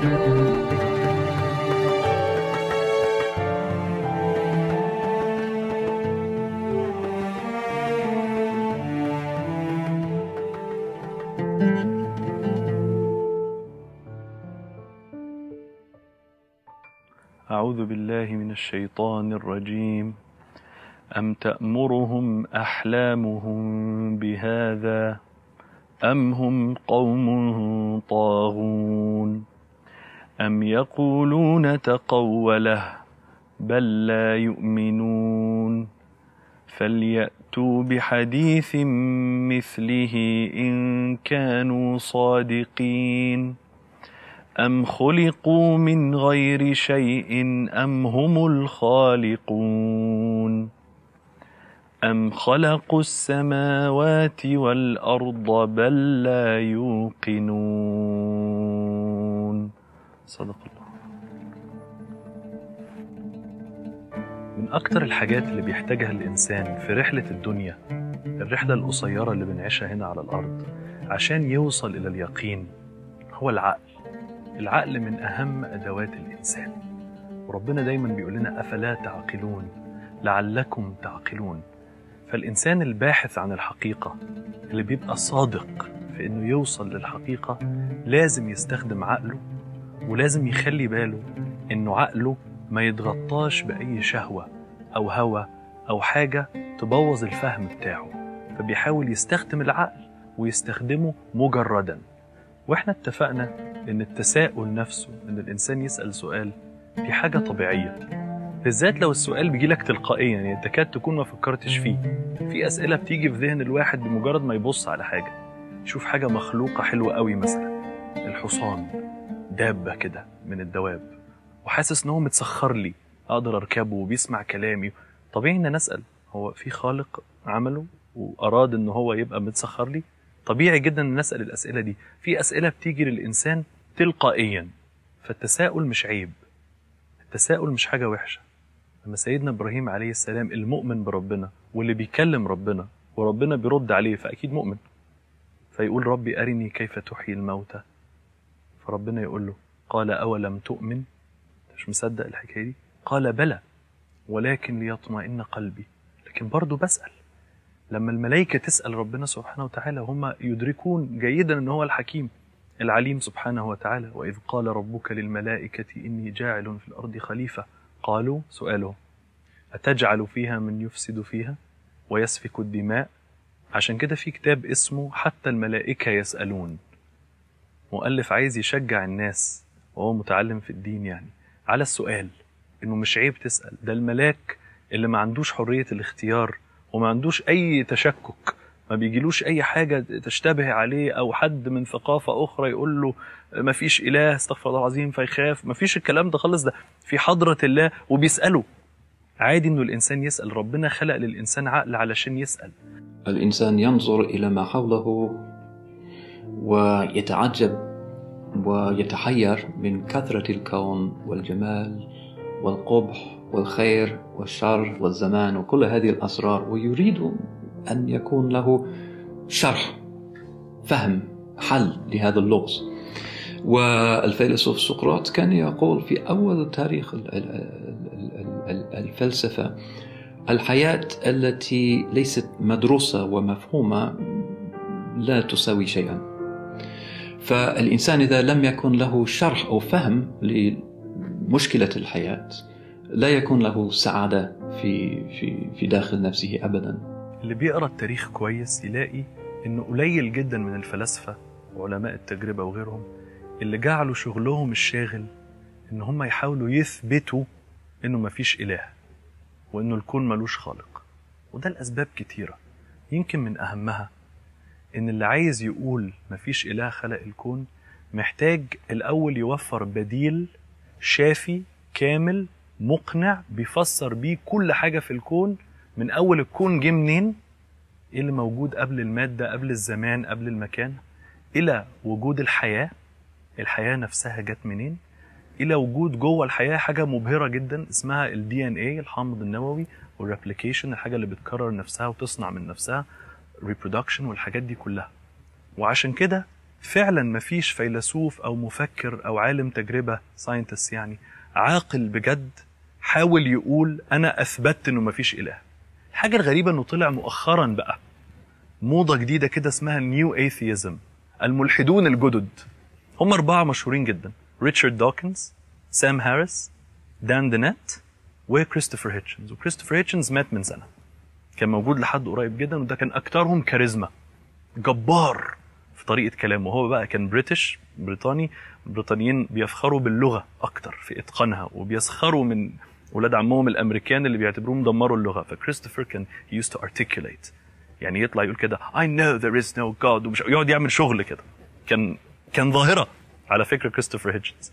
أعوذ بالله من الشيطان الرجيم. أم تأمرهم أحلامهم بهذا أم هم قوم طاغون أم يقولون تقوله بل لا يؤمنون فليأتوا بحديث مثله إن كانوا صادقين أم خلقوا من غير شيء أم هم الخالقون أم خلقوا السماوات والأرض بل لا يوقنون. صدق الله. من أكتر الحاجات اللي بيحتاجها الإنسان في رحلة الدنيا، الرحلة القصيرة اللي بنعيشها هنا على الأرض، عشان يوصل إلى اليقين، هو العقل. العقل من أهم أدوات الإنسان، وربنا دايما بيقول لنا أفلا تعقلون لعلكم تعقلون. فالإنسان الباحث عن الحقيقة اللي بيبقى صادق في إنه يوصل للحقيقة لازم يستخدم عقله، ولازم يخلي باله إنه عقله ما يتغطاش بأي شهوة أو هوى أو حاجة تبوظ الفهم بتاعه، فبيحاول يستخدم العقل ويستخدمه مجردا. وإحنا اتفقنا إن التساؤل نفسه، إن الإنسان يسأل سؤال، دي حاجة طبيعية، بالذات لو السؤال بيجيلك تلقائيا، يعني تكاد تكون ما فكرتش فيه. في أسئلة بتيجي في ذهن الواحد بمجرد ما يبص على حاجة، يشوف حاجة مخلوقة حلوة قوي، مثلا الحصان، دابة كده من الدواب، وحاسس إن هو متسخر لي، أقدر أركبه وبيسمع كلامي. طبيعي إن نسأل، هو في خالق عمله وأراد إن هو يبقى متسخر لي؟ طبيعي جدا ان نسأل الأسئلة دي. في أسئلة بتيجي للإنسان تلقائيا، فالتساؤل مش عيب، التساؤل مش حاجة وحشة. لما سيدنا إبراهيم عليه السلام المؤمن بربنا واللي بيكلم ربنا وربنا بيرد عليه، فأكيد مؤمن، فيقول ربي أرني كيف تحيي الموتى، فربنا يقول له قال أولم تؤمن، مش مصدق الحكاية دي؟ قال بلى ولكن ليطمئن قلبي، لكن برضو بسأل. لما الملائكة تسأل ربنا سبحانه وتعالى، هم يدركون جيدا أنه هو الحكيم العليم سبحانه وتعالى. وإذ قال ربك للملائكة إني جاعل في الأرض خليفة قالوا، سؤاله، أتجعل فيها من يفسد فيها ويسفك الدماء؟ عشان كده في كتاب اسمه حتى الملائكة يسألون، مؤلف عايز يشجع الناس وهو متعلم في الدين يعني على السؤال، إنه مش عيب تسأل. ده الملاك اللي ما عندوش حرية الاختيار وما عندوش أي تشكك، ما بيجيلوش أي حاجة تشتبه عليه، أو حد من ثقافة أخرى يقول له ما فيش إله استغفر الله العظيم فيخاف، ما فيش الكلام ده خالص، ده في حضرة الله وبيسأله. عادي إنه الإنسان يسأل، ربنا خلق للإنسان عقل علشان يسأل. الإنسان ينظر إلى ما حوله ويتعجب ويتحير من كثرة الكون والجمال والقبح والخير والشر والزمان وكل هذه الأسرار، ويريد أن يكون له شرح، فهم، حل لهذا اللغز. والفيلسوف سقراط كان يقول في أول تاريخ الفلسفة: الحياة التي ليست مدروسة ومفهومة لا تساوي شيئا. فالإنسان إذا لم يكن له شرح أو فهم لمشكلة الحياة لا يكون له سعادة في داخل نفسه أبدا. اللي بيقرأ التاريخ كويس يلاقي إنه قليل جدا من الفلاسفة وعلماء التجربة وغيرهم اللي جعلوا شغلهم الشاغل إن هم يحاولوا يثبتوا إنه مفيش إله وإنه الكون ملوش خالق. وده الأسباب كتيرة، يمكن من أهمها إن اللي عايز يقول مفيش إله خلق الكون محتاج الأول يوفر بديل شافي كامل مقنع بيفسر بيه كل حاجة في الكون، من أول الكون جه منين، إيه اللي موجود قبل المادة، قبل الزمان، قبل المكان، إلى وجود الحياة نفسها جت منين، إلى وجود جوه الحياة حاجة مبهرة جدا اسمها ال DNA الحامض النووي، والريبليكيشن الحاجة اللي بتكرر نفسها وتصنع من نفسها، reproduction والحاجات دي كلها. وعشان كده فعلا مفيش فيلسوف أو مفكر أو عالم تجربة ساينتست يعني عاقل بجد حاول يقول أنا أثبتت إنه مفيش إله. الحاجة الغريبة إنه طلع مؤخرا بقى موضة جديدة كده اسمها نيو ايثيزم، الملحدون الجدد. هم 4 مشهورين جدا: ريتشارد دوكنز، سام هاريس، دان دينيت، وكريستوفر هيتشنز. وكريستوفر هيتشنز مات من سنة، كان موجود لحد قريب جدا، وده كان أكترهم كاريزما، جبار في طريقة كلامه. هو بقى كان بريطاني، البريطانيين بيفخروا باللغة أكتر في إتقانها، وبيسخروا من ولاد عمهم الأمريكان اللي بيعتبروهم دمروا اللغة. فكريستوفر كان he used to articulate، يعني يطلع يقول كده I know there is no God، ومش يقعد يعمل شغل كده. كان ظاهرة على فكرة كريستوفر هيتشنز.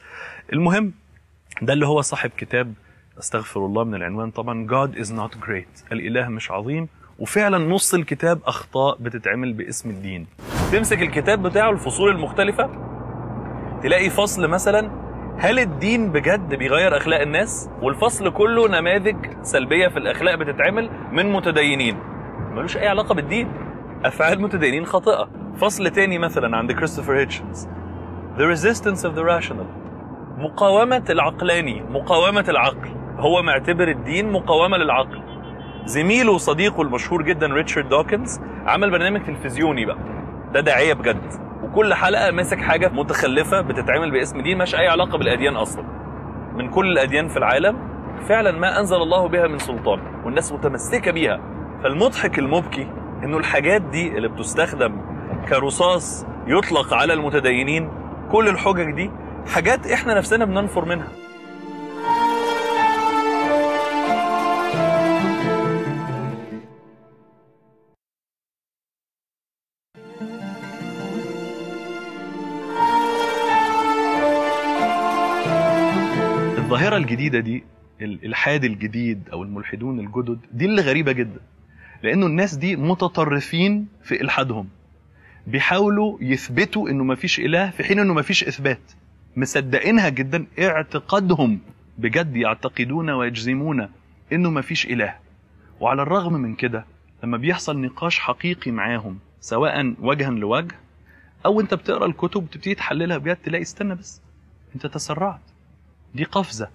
المهم ده اللي هو صاحب كتاب، استغفر الله من العنوان طبعا، God is not great، الإله مش عظيم. وفعلا نص الكتاب أخطاء بتتعمل باسم الدين. تمسك الكتاب بتاعه الفصول المختلفة تلاقي فصل مثلا هل الدين بجد بيغير أخلاق الناس، والفصل كله نماذج سلبية في الأخلاق بتتعمل من متدينين ملوش أي علاقة بالدين، أفعال متدينين خاطئة. فصل تاني مثلا عند كريستوفر هيتشنز The resistance of the rational، مقاومة العقلاني، مقاومة العقل. هو معتبر الدين مقاومة للعقل. زميله وصديقه المشهور جدا ريتشارد دوكنز عمل برنامج تلفزيوني بقى، ده داعية بجد، وكل حلقة مسك حاجة متخلفة بتتعمل باسم دين مش أي علاقة بالأديان أصلا، من كل الأديان في العالم فعلا ما أنزل الله بها من سلطان، والناس متمسكة بيها. فالمضحك المبكي إنه الحاجات دي اللي بتستخدم كرصاص يطلق على المتدينين، كل الحجج دي حاجات إحنا نفسنا بننفر منها. الظاهرة الجديدة دي، الإلحاد الجديد أو الملحدون الجدد، دي اللي غريبة جدا، لأنه الناس دي متطرفين في إلحادهم، بيحاولوا يثبتوا إنه مفيش إله في حين إنه مفيش إثبات، مصدقينها جدا، اعتقادهم بجد يعتقدون ويجزمون إنه مفيش إله. وعلى الرغم من كده لما بيحصل نقاش حقيقي معاهم سواء وجها لوجه أو أنت بتقرأ الكتب وتبتدي تحللها بجد، تلاقي استنى بس، أنت تسرعت، دي قفزة،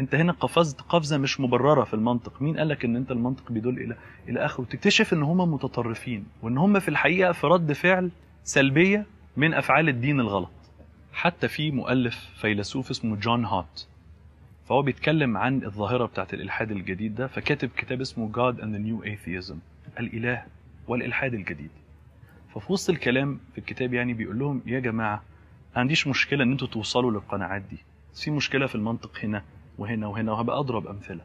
انت هنا قفزت قفزة مش مبررة في المنطق. مين قالك ان انت المنطق بيدل الى اخره؟ تكتشف ان هم متطرفين، وان هم في الحقيقة في رد فعل سلبية من افعال الدين الغلط. حتى في مؤلف فيلسوف اسمه جون هات، فهو بيتكلم عن الظاهرة بتاعت الالحاد الجديد ده، فكاتب كتاب اسمه God and the New Atheism، الاله والالحاد الجديد. ففي وسط الكلام في الكتاب يعني بيقول لهم يا جماعة ما عنديش مشكلة ان انتوا توصلوا للقناعات دي، في مشكلة في المنطق هنا وهنا وهنا، وهبقى أضرب أمثلة.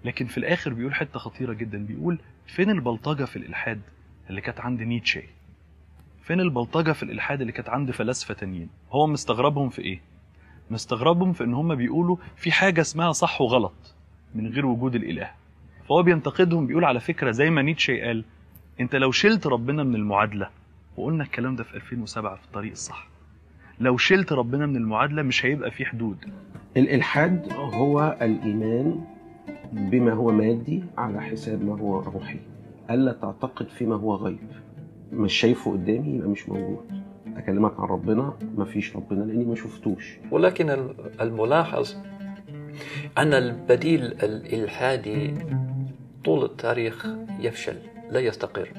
لكن في الآخر بيقول حتة خطيرة جدا، بيقول فين البلطجة في الإلحاد اللي كانت عند نيتشه؟ فين البلطجة في الإلحاد اللي كانت عند فلاسفة تانيين؟ هو مستغربهم في إيه؟ مستغربهم في إن هم بيقولوا في حاجة اسمها صح وغلط من غير وجود الإله. فهو بينتقدهم، بيقول على فكرة زي ما نيتشه قال، أنت لو شلت ربنا من المعادلة، وقلنا الكلام ده في 2007 في الطريق الصح، لو شلت ربنا من المعادلة مش هيبقى في حدود. الإلحاد هو الإيمان بما هو مادي على حساب ما هو روحي، ألا تعتقد فيما هو غيب. مش شايفه قدامي يبقى مش موجود. أكلمك عن ربنا، مفيش ربنا لأني ما شفتوش. ولكن الملاحظ أن البديل الإلحادي طول التاريخ يفشل، لا يستقر.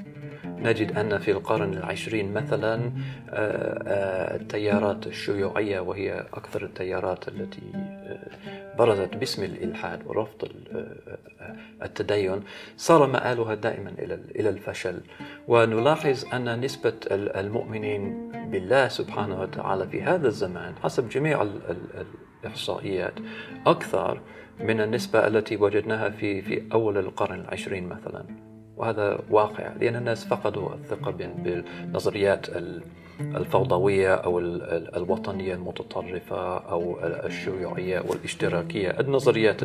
نجد أن في القرن العشرين مثلا التيارات الشيوعية، وهي أكثر التيارات التي برزت باسم الإلحاد ورفض التدين، صار مآلها دائما إلى الفشل. ونلاحظ أن نسبة المؤمنين بالله سبحانه وتعالى في هذا الزمان حسب جميع الإحصائيات أكثر من النسبة التي وجدناها في أول القرن العشرين مثلا. وهذا واقع، لأن الناس فقدوا الثقة بالنظريات الفوضوية أو الوطنية المتطرفة أو الشيوعية والاشتراكية، النظريات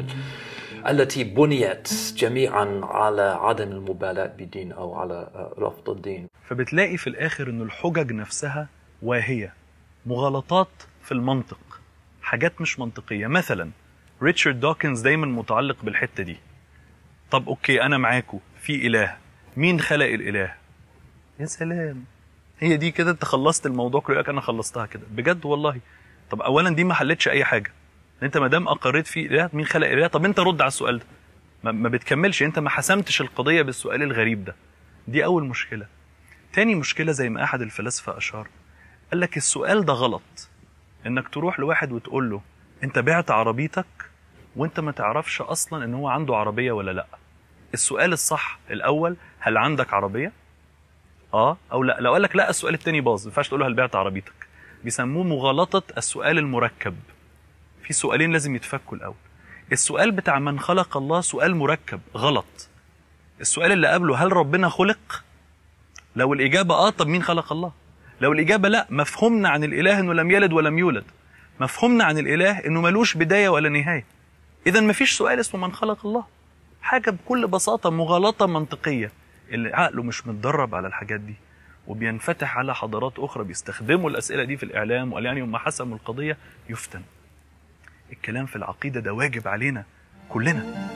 التي بنيت جميعا على عدم المبالاة بالدين أو على رفض الدين. فبتلاقي في الآخر أن الحجج نفسها واهية، مغالطات في المنطق، حاجات مش منطقية. مثلا ريتشارد دوكنز دايما متعلق بالحتة دي. طب أوكي، أنا معاكو في إله، مين خلق الإله؟ يا سلام، هي دي كده، انت خلصت الموضوع كله. انا خلصتها كده بجد والله. طب اولا دي ما حلتش اي حاجه. انت ما دام اقريت فيه اله، مين خلق اله؟ طب انت رد على السؤال ده. ما بتكملش، انت ما حسمتش القضيه بالسؤال الغريب ده. دي اول مشكله. تاني مشكله زي ما احد الفلاسفه اشار، قال لك السؤال ده غلط. انك تروح لواحد وتقول له انت بعت عربيتك وانت ما تعرفش اصلا ان هو عنده عربيه ولا لا. السؤال الصح الاول هل عندك عربيه؟ او لا. لو قال لك لا، السؤال الثاني باظ. ما ينفعش تقول له هل بعت عربيتك. بيسموه مغالطه السؤال المركب. في سؤالين لازم يتفكوا الاول. السؤال بتاع من خلق الله سؤال مركب غلط. السؤال اللي قبله هل ربنا خلق؟ لو الاجابه طب مين خلق الله؟ لو الاجابه لا، مفهومنا عن الاله انه لم يلد ولم يولد. مفهومنا عن الاله انه ملوش بدايه ولا نهايه. اذا مفيش سؤال اسمه من خلق الله. حاجه بكل بساطه مغالطه منطقيه. اللي عقله مش متدرب على الحاجات دي وبينفتح على حضارات اخرى بيستخدموا الاسئله دي في الاعلام، وقال يعني هم حسموا القضيه، يفتن. الكلام في العقيده ده واجب علينا كلنا.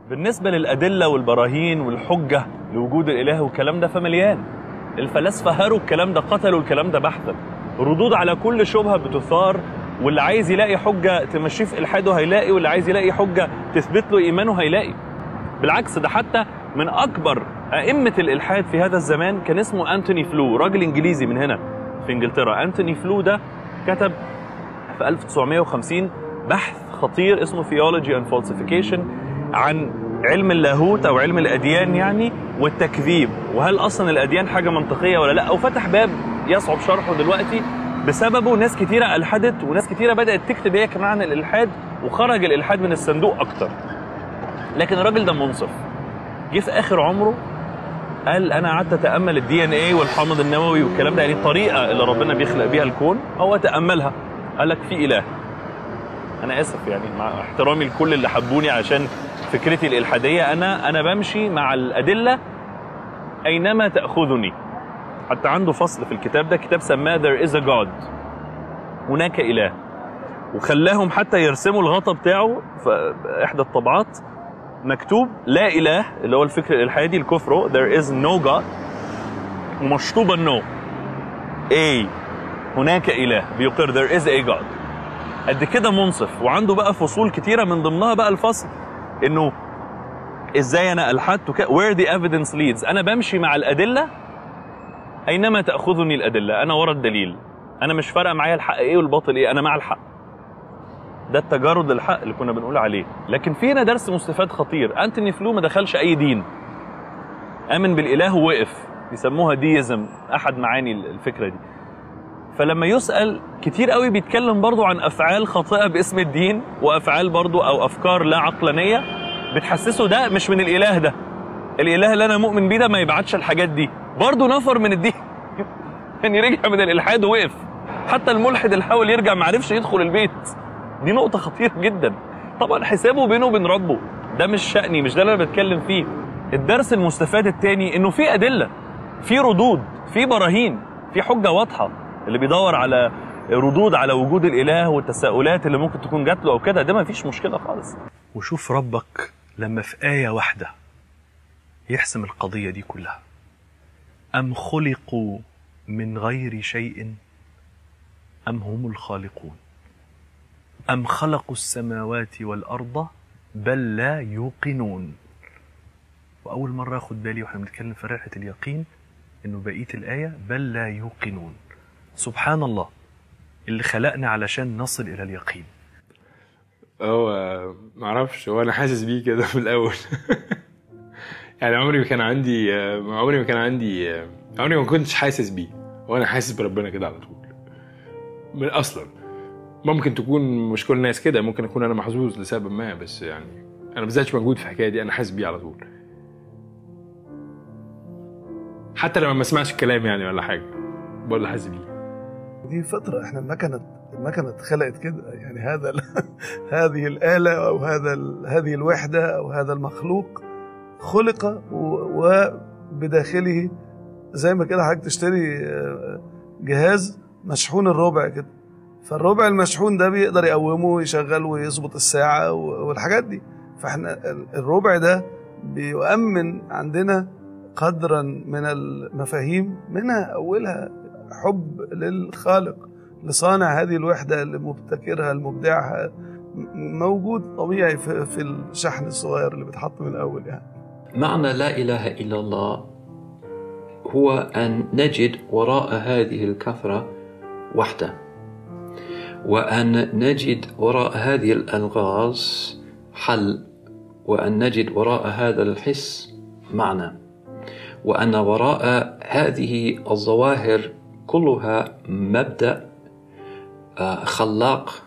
بالنسبة للأدلة والبراهين والحجة لوجود الإله والكلام ده فمليان. الفلاسفة هروا الكلام ده، قتلوا الكلام ده بحثا. ردود على كل شبهة بتثار، واللي عايز يلاقي حجة تمشيه في إلحاده هيلاقي، واللي عايز يلاقي حجة تثبت له إيمانه هيلاقي. بالعكس، ده حتى من أكبر أئمة الإلحاد في هذا الزمان كان اسمه أنتوني فلو، راجل إنجليزي من هنا في إنجلترا. أنتوني فلو ده كتب في 1950 بحث خطير اسمه Theology and Falsification عن علم اللاهوت او علم الاديان يعني والتكذيب، وهل اصلا الاديان حاجه منطقيه ولا لا. وفتح باب يصعب شرحه دلوقتي بسببه. ناس كتيره الحدت وناس كتيره بدات تكتب هي كمان عن الالحاد، وخرج الالحاد من الصندوق اكتر. لكن الراجل ده منصف، جه في اخر عمره قال انا قعدت اتامل الدي ان ايه والحامض النووي والكلام ده، يعني الطريقه اللي ربنا بيخلق بيها الكون هو تاملها. قال لك في اله. انا اسف يعني مع احترامي لكل اللي حبوني عشان فكرتي الالحاديه، انا بمشي مع الادله اينما تاخذني. حتى عنده فصل في الكتاب ده، كتاب سماه There is a God، هناك اله، وخلاهم حتى يرسموا الغطاء بتاعه في احدى الطبعات مكتوب لا اله، اللي هو الفكر الالحادي الكفر، There is no God، ومشطوبه no هناك اله بيقر There is a God. قد كده منصف، وعنده بقى فصول كتيره من ضمنها بقى الفصل انه ازاي انا الحدت where the evidence leads. انا بمشي مع الادله اينما تاخذني الادله، انا ورا الدليل، انا مش فارقه معايا الحق ايه والباطل ايه، انا مع الحق. ده التجرد الحق اللي كنا بنقول عليه. لكن في هنا درس مستفاد خطير. أنتوني فلو ما دخلش اي دين، امن بالاله ووقف، بيسموها ديزم، احد معاني الفكره دي. فلما يسأل كتير قوي بيتكلم برضو عن أفعال خاطئة باسم الدين، وأفعال برضو أو أفكار لا عقلانية بتحسسه ده مش من الإله. ده الإله اللي أنا مؤمن بيه ده ما يبعتش الحاجات دي. برضو نفر من الدين يعني رجع من الإلحاد ووقف. حتى الملحد اللي حاول يرجع ما عرفش يدخل البيت. دي نقطة خطيرة جدا. طبعا حسابه بينه وبين ربه، ده مش شأني، مش ده اللي أنا بتكلم فيه. الدرس المستفاد الثاني إنه في أدلة، في ردود، في براهين، في حجة واضحة. اللي بيدور على ردود على وجود الإله والتساؤلات اللي ممكن تكون جات له أو كده، ده ما فيش مشكلة خالص. وشوف ربك لما في آية واحدة يحسم القضية دي كلها. أم خلقوا من غير شيء أم هم الخالقون أم خلقوا السماوات والأرض بل لا يوقنون. وأول مرة أخد بالي وإحنا بنتكلم في رحلة اليقين إنه بقية الآية بل لا هو معرفش، هو انا حاسس بيه كده في الاول. يعني عمري ما كنتش حاسس بيه، وانا حاسس بربنا كده على طول من اصلا. ممكن تكون مش كل الناس كده، ممكن اكون انا محظوظ لسبب ما، بس يعني انا ما بزالش موجود في الحكايه دي، انا حاسس بيه على طول حتى لما ما اسمعش الكلام يعني ولا حاجه، بقول حاسس بيه. دي فطره، احنا المكنه اتخلقت كده يعني. هذه الآلة او هذه الوحده او هذا المخلوق خلق وبداخله زي ما كده حضرتك تشتري جهاز مشحون الربع كده، فالربع المشحون ده بيقدر يقومه ويشغل ويظبط الساعة والحاجات دي. فاحنا الربع ده بيؤمن عندنا قدرا من المفاهيم، منها أولها حب للخالق لصانع هذه الوحدة اللي مبتكرها المبدعها، موجود طبيعي في الشحن الصغير اللي بيتحط من الأول يعني. معنى لا إله إلا الله هو أن نجد وراء هذه الكثرة وحدة، وأن نجد وراء هذه الألغاز حل، وأن نجد وراء هذا الحس معنى، وأن وراء هذه الظواهر كلها مبدأ خلاق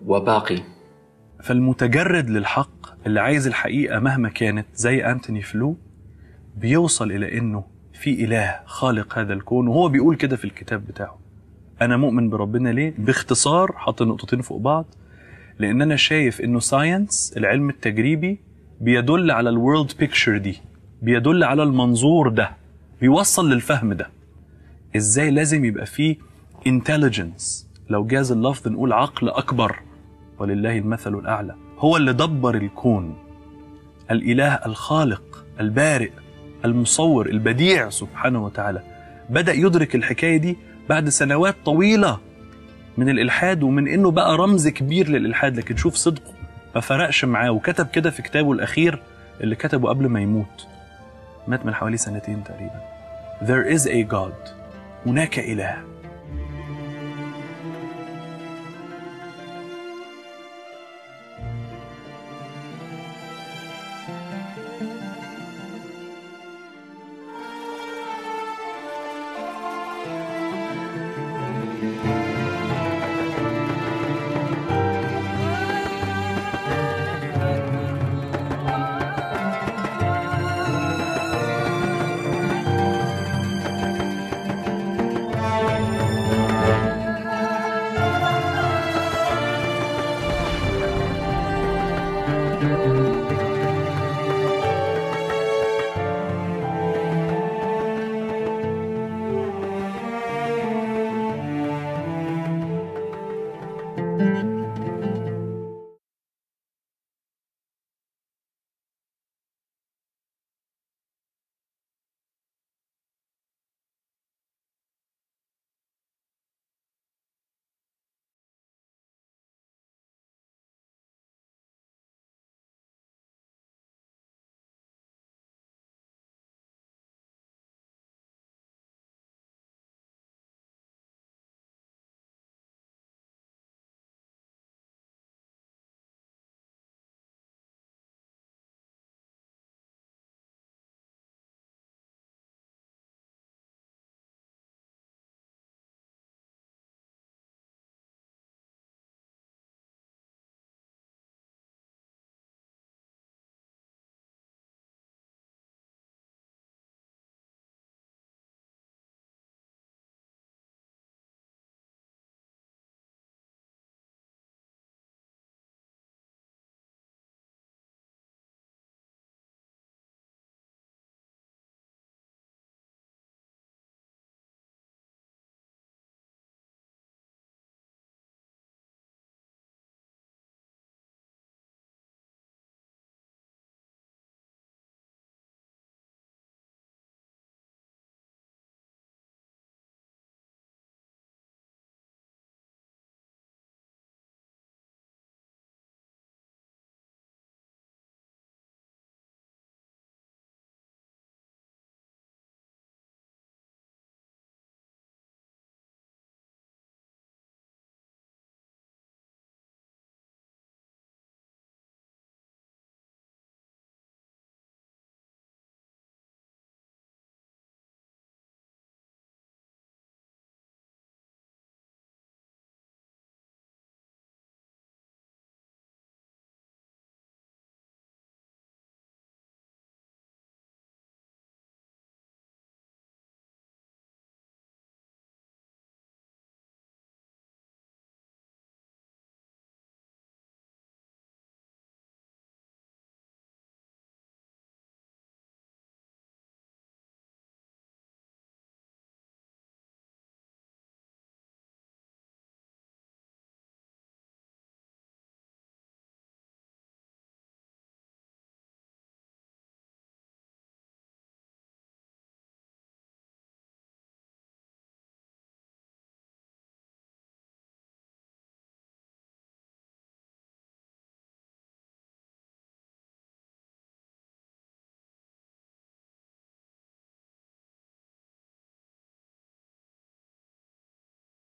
وباقي. فالمتجرد للحق اللي عايز الحقيقة مهما كانت زي أنتوني فلو بيوصل إلى إنه في إله خالق هذا الكون، وهو بيقول كده في الكتاب بتاعه: أنا مؤمن بربنا. ليه؟ باختصار حط النقطتين فوق بعض، لأن أنا شايف إنه ساينس العلم التجريبي بيدل على الورلد بيكتشر دي، بيدل على المنظور ده، بيوصل للفهم ده. إزاي لازم يبقى فيه intelligence، لو جاز اللفظ نقول عقل أكبر، ولله المثل الأعلى، هو اللي دبر الكون. الإله الخالق البارئ المصور البديع سبحانه وتعالى بدأ يدرك الحكاية دي بعد سنوات طويلة من الإلحاد، ومن إنه بقى رمز كبير للإلحاد، لكن شوف صدقه ما فرقش معاه، وكتب كده في كتابه الأخير اللي كتبه قبل ما يموت، مات من حوالي 2 سنين تقريبا: There is a God، هناك إله